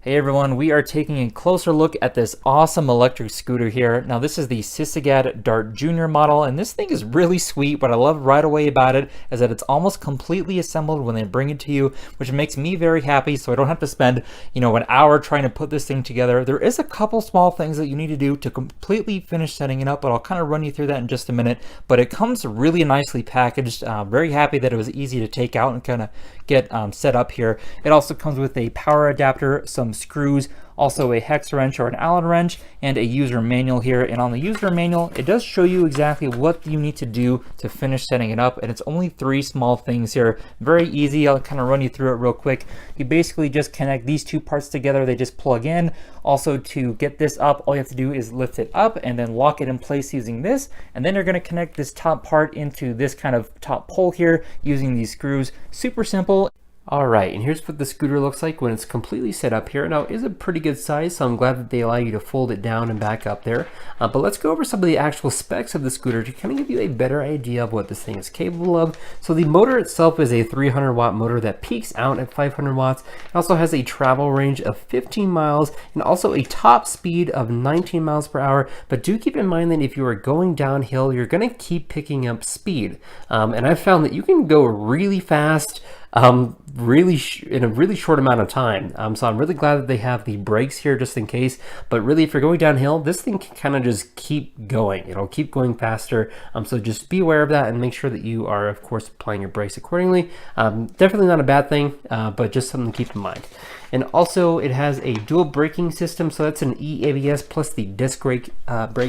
Hey everyone, we are taking a closer look at this awesome electric scooter here. Now this is the SISIGAD Dart Junior model, and this thing is really sweet. What I love right away about it is that it's almost completely assembled when they bring it to you, which makes me very happy, so I don't have to spend, an hour trying to put this thing together. There is a couple small things that you need to do to completely finish setting it up, but I'll kind of run you through that in just a minute. But it comes really nicely packaged. Very happy that it was easy to take out and kind of get set up here. It also comes with a power adapter, some screws, also a hex wrench or an Allen wrench, and a user manual here. And on the user manual, it does show you exactly what you need to do to finish setting it up, and it's only 3 small things here. Very easy. I'll kind of run you through it real quick. You basically just connect these 2 parts together. They just plug in. Also, to get this up, all you have to do is lift it up and then lock it in place using this, and then you're going to connect this top part into this kind of top pole here using these screws. Super simple. Alright, and here's what the scooter looks like when it's completely set up here. Now, it is a pretty good size, so I'm glad that they allow you to fold it down and back up there. But let's go over some of the actual specs of the scooter to kind of give you a better idea of what this thing is capable of. So the motor itself is a 300 watt motor that peaks out at 500 watts. It also has a travel range of 15 miles and also a top speed of 19 miles per hour. But do keep in mind that if you are going downhill, you're going to keep picking up speed. And I've found that you can go really fast in a really short amount of time. So I'm really glad that they have the brakes here just in case, but really if you're going downhill, this thing can kind of just keep going. It'll keep going faster. So just be aware of that and make sure that you are, of course, applying your brakes accordingly. Definitely not a bad thing, but just something to keep in mind. And also it has a dual braking system, so that's an eABS plus the disc brake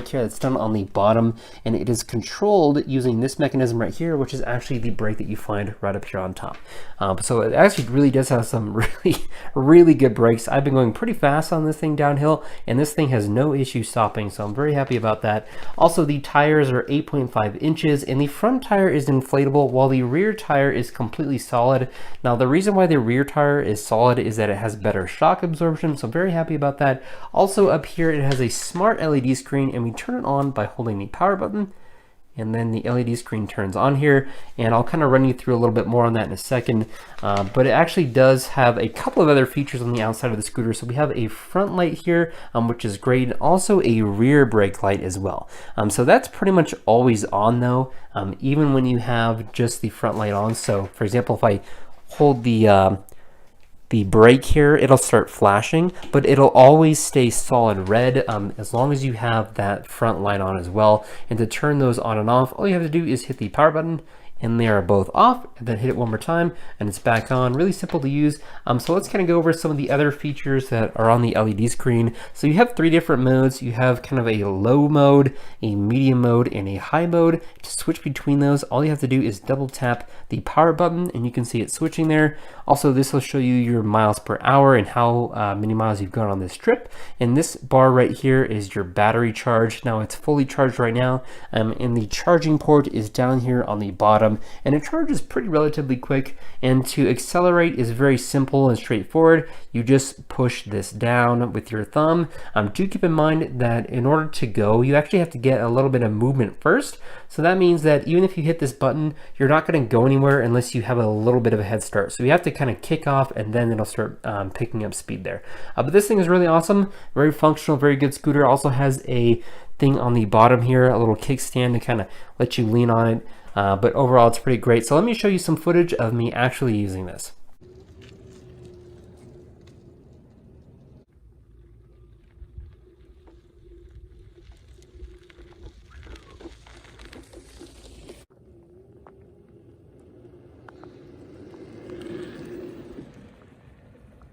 here that's done on the bottom, and it is controlled using this mechanism right here, which is actually the brake that you find right up here on top. So it actually really does have some really good brakes. I've been going pretty fast on this thing downhill, and this thing has no issue stopping, so I'm very happy about that. Also, the tires are 8.5 inches, and the front tire is inflatable while the rear tire is completely solid. Now, the reason why the rear tire is solid is that it has better shock absorption, so I'm very happy about that. Also up here, it has a smart LED screen, and we turn it on by holding the power button, and then the LED screen turns on here, and I'll kind of run you through a little bit more on that in a second. But it actually does have a couple of other features on the outside of the scooter. So we have a front light here, which is great, and also a rear brake light as well. So that's pretty much always on though, even when you have just the front light on. So for example, if I hold the brake here, it'll start flashing, but it'll always stay solid red as long as you have that front light on as well. And to turn those on and off, all you have to do is hit the power button, and they are both off, and then hit it one more time and it's back on. Really simple to use. So let's kind of go over some of the other features that are on the LED screen. So you have 3 different modes. You have kind of a low mode, a medium mode, and a high mode. To switch between those, all you have to do is double tap the power button and you can see it switching there. Also, this will show you your miles per hour and how many miles you've gone on this trip. And this bar right here is your battery charge. Now it's fully charged right now, and the charging port is down here on the bottom, and it charges pretty relatively quick. And to accelerate is very simple and straightforward. You just push this down with your thumb. Do keep in mind that in order to go, you actually have to get a little bit of movement first. So that means that even if you hit this button, you're not going to go anywhere unless you have a little bit of a head start. So you have to kind of kick off, and then it'll start picking up speed there. But this thing is really awesome, very functional, very good scooter. Also has a thing on the bottom here, a little kickstand to kind of let you lean on it. But overall, it's pretty great. So let me show you some footage of me actually using this.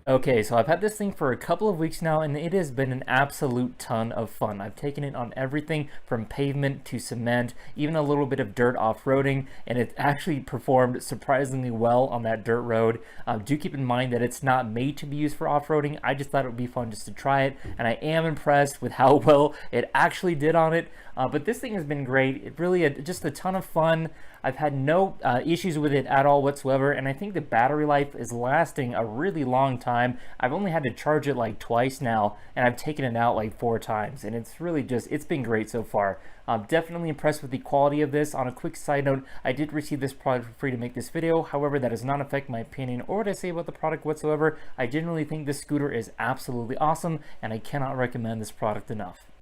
Okay, so I've had this thing for a couple of weeks now, and it has been an absolute ton of fun. I've taken it on everything from pavement to cement, even a little bit of dirt off-roading, and it actually performed surprisingly well on that dirt road. Do keep in mind that it's not made to be used for off-roading. I just thought it would be fun just to try it, and I am impressed with how well it actually did on it. But this thing has been great. It really just a ton of fun. I've had no issues with it at all whatsoever, and I think the battery life is lasting a really long time. time. I've only had to charge it like twice now, and I've taken it out like 4 times, and it's really just, it's been great so far. I'm definitely impressed with the quality of this. On a quick side note, I did receive this product for free to make this video. However, that does not affect my opinion or what I say about the product whatsoever. I genuinely think this scooter is absolutely awesome, and I cannot recommend this product enough.